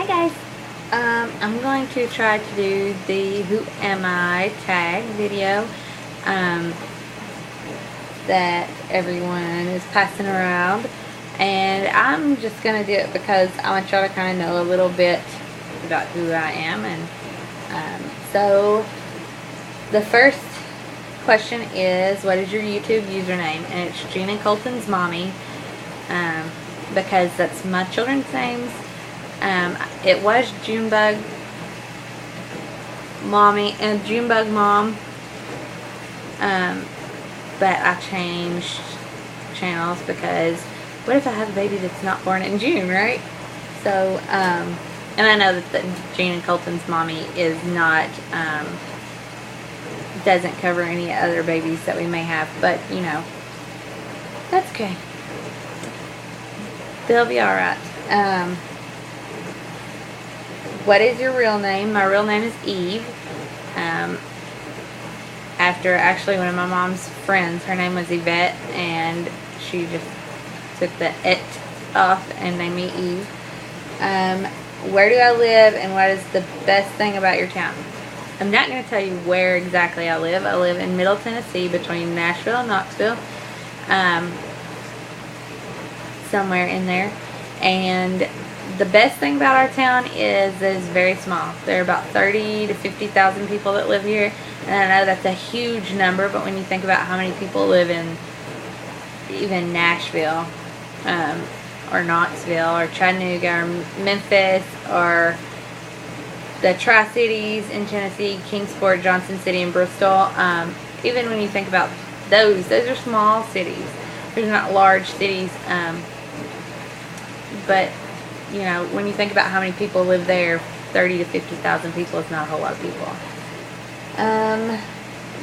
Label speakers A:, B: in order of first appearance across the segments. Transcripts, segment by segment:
A: Hi guys. I'm going to try to do the Who Am I tag video that everyone is passing around, and I'm just going to do it because I want y'all to kind of know a little bit about who I am. And so the first question is, what is your YouTube username? And it's Gina Colton's Mommy, because that's my children's names. It was Junebug Mommy and Junebug Mom, but I changed channels because what if I have a baby that's not born in June, right? So, and I know that the Gina Colton's Mommy is not, doesn't cover any other babies that we may have, but you know, that's okay. They'll be alright. What is your real name? My real name is Eve. After actually one of my mom's friends, her name was Yvette, and she just took the "it" off and named me Eve. Where do I live, and what is the best thing about your town? I'm not going to tell you where exactly I live. I live in Middle Tennessee, between Nashville and Knoxville, somewhere in there. And the best thing about our town is that it's very small. There are about 30 to 50,000 people that live here, and I know that's a huge number, but when you think about how many people live in even Nashville, or Knoxville, or Chattanooga, or Memphis, or the Tri-Cities in Tennessee, Kingsport, Johnson City, and Bristol, even when you think about those are small cities. They're not large cities, but you know, when you think about how many people live there, 30 to 50,000 people is not a whole lot of people.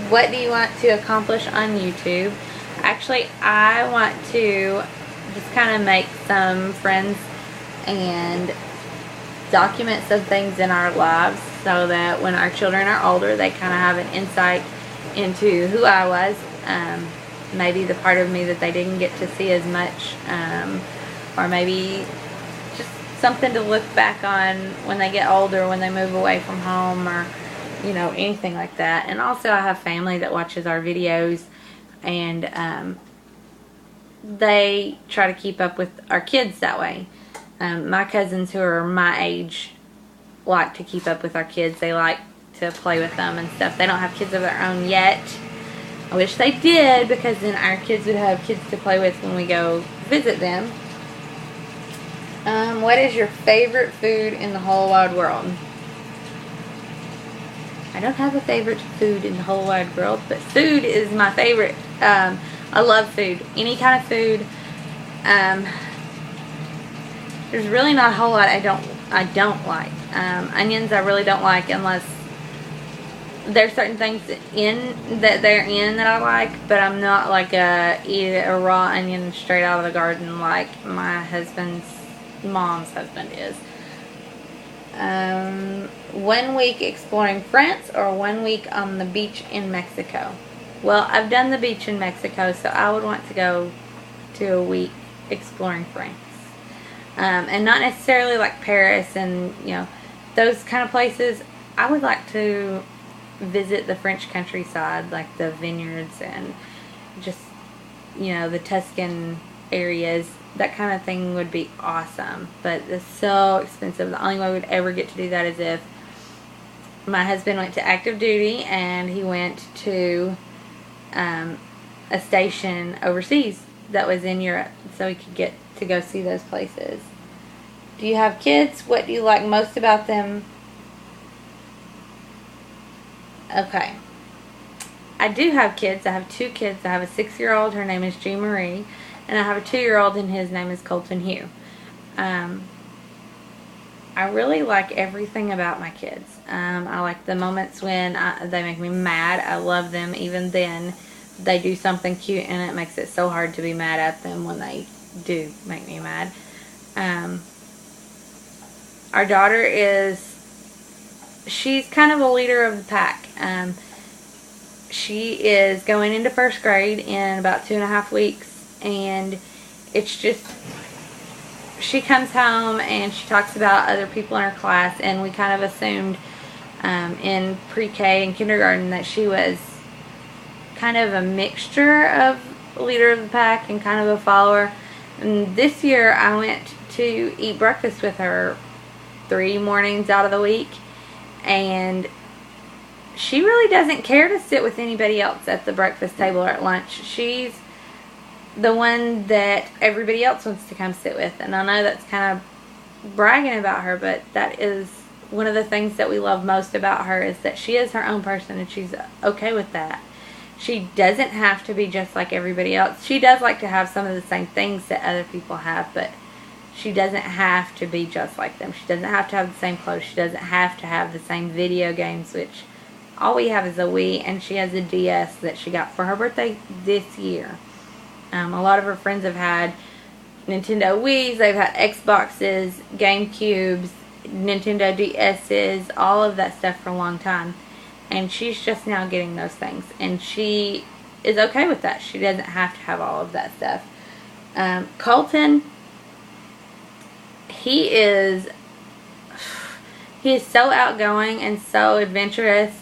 A: What do you want to accomplish on YouTube? Actually, I want to just kind of make some friends and document some things in our lives so that when our children are older, they kind of have an insight into who I was. Maybe the part of me that they didn't get to see as much, or maybe just something to look back on when they get older, when they move away from home, or you know, anything like that. And also I have family that watches our videos, and they try to keep up with our kids that way. My cousins who are my age like to keep up with our kids. They like to play with them and stuff. They don't have kids of their own yet. I wish they did, because then our kids would have kids to play with when we go visit them. What is your favorite food in the whole wide world? I don't have a favorite food in the whole wide world, but food is my favorite. I love food. Any kind of food. There's really not a whole lot I don't like. Onions I really don't like, unless there's certain things that they're in that I like, but I'm not like eat a raw onion straight out of the garden like my husband's mom's husband is. 1 week exploring France or 1 week on the beach in Mexico? Well, I've done the beach in Mexico, so I would want to go to a week exploring France. And not necessarily like Paris and, you know, those kind of places. I would like to visit the French countryside, like the vineyards and just, you know, the Tuscan areas. That kind of thing would be awesome, but it's so expensive. The only way we'd ever get to do that is if my husband went to active duty and he went to a station overseas that was in Europe, so he could get to go see those places. Do you have kids? What do you like most about them? Okay. I do have kids. I have 2 kids. I have a 6-year-old. Her name is Jean Marie. And I have a 2-year-old, and his name is Colton Hugh. I really like everything about my kids. I like the moments when they make me mad. I love them. Even then, they do something cute, and it makes it so hard to be mad at them when they do make me mad. Our daughter she's kind of a leader of the pack. She is going into 1st grade in about 2.5 weeks, and it's just, she comes home and she talks about other people in her class, and we kind of assumed in pre-K and kindergarten that she was kind of a mixture of leader of the pack and kind of a follower. And this year I went to eat breakfast with her 3 mornings out of the week, and she really doesn't care to sit with anybody else at the breakfast table or at lunch. She's the one that everybody else wants to come sit with. And I know that's kind of bragging about her, but that is one of the things that we love most about her, is that she is her own person and she's okay with that. She doesn't have to be just like everybody else. She does like to have some of the same things that other people have, but she doesn't have to be just like them. She doesn't have to have the same clothes. She doesn't have to have the same video games, which all we have is a Wii, and she has a DS that she got for her birthday this year. A lot of her friends have had Nintendo Wiis, they've had Xboxes, GameCubes, Nintendo DS's, all of that stuff for a long time. And she's just now getting those things. And she is okay with that. She doesn't have to have all of that stuff. Colton, he is so outgoing and so adventurous.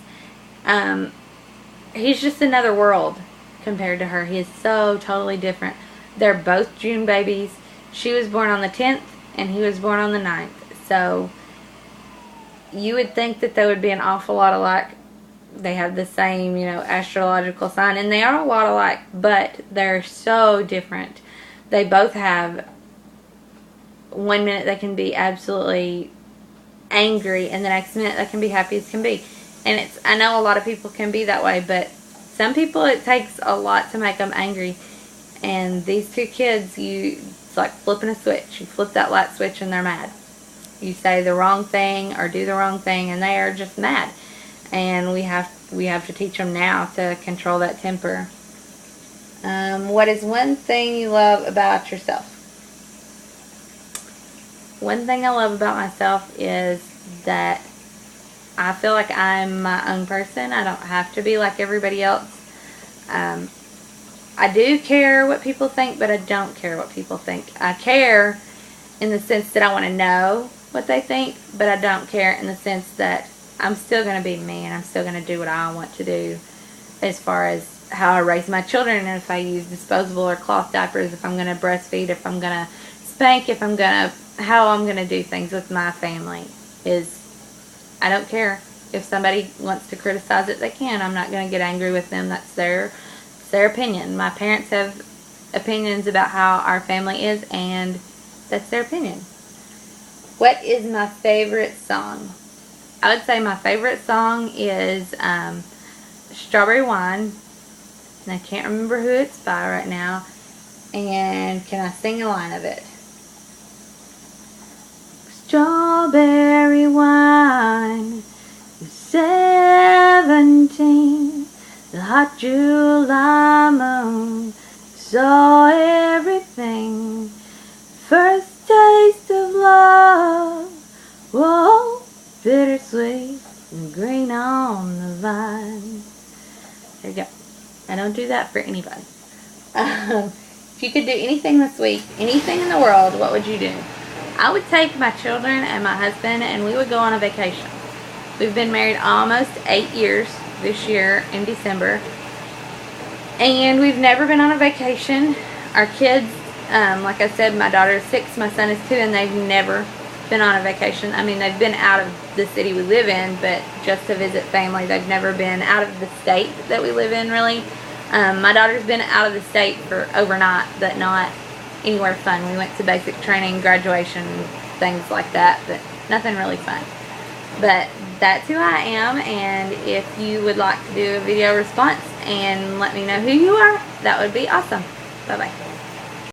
A: He's just another world compared to her. He is so totally different. They're both June babies. She was born on the 10th and he was born on the 9th. So you would think that they would be an awful lot alike. They have the same, astrological sign, and they are a lot alike, but they're so different. They both have, 1 minute they can be absolutely angry, and the next minute they can be happy as can be. And I know a lot of people can be that way, but some people it takes a lot to make them angry. And these two kids, it's like flipping a switch. You flip that light switch and they're mad. You say the wrong thing or do the wrong thing and they are just mad. And we have to teach them now to control that temper. What is one thing you love about yourself? One thing I love about myself is that I feel like I'm my own person. I don't have to be like everybody else. I do care what people think, but I don't care what people think. I care in the sense that I want to know what they think, but I don't care in the sense that I'm still going to be me, and I'm still going to do what I want to do as far as how I raise my children, and if I use disposable or cloth diapers, if I'm going to breastfeed, if I'm going to spank, how I'm going to do things with my family I don't care. If somebody wants to criticize it, they can. I'm not going to get angry with them. That's their opinion. My parents have opinions about how our family is, and that's their opinion. What is my favorite song? I would say my favorite song is Strawberry Wine. And I can't remember who it's by right now. And can I sing a line of it? Strawberry wine, 17, the hot July moon saw everything. First taste of love, whoa, bittersweet and green on the vine. There you go. I don't do that for anybody. If you could do anything this week, anything in the world, what would you do? I would take my children and my husband, and we would go on a vacation. We've been married almost 8 years this year in December, and we've never been on a vacation. Our kids, like I said, my daughter is 6, my son is 2, and they've never been on a vacation. I mean, they've been out of the city we live in, but just to visit family. They've never been out of the state that we live in, really. My daughter's been out of the state for overnight, but not anywhere fun. We went to basic training, graduation, things like that, but nothing really fun. But that's who I am, and if you would like to do a video response and let me know who you are, that would be awesome. Bye-bye.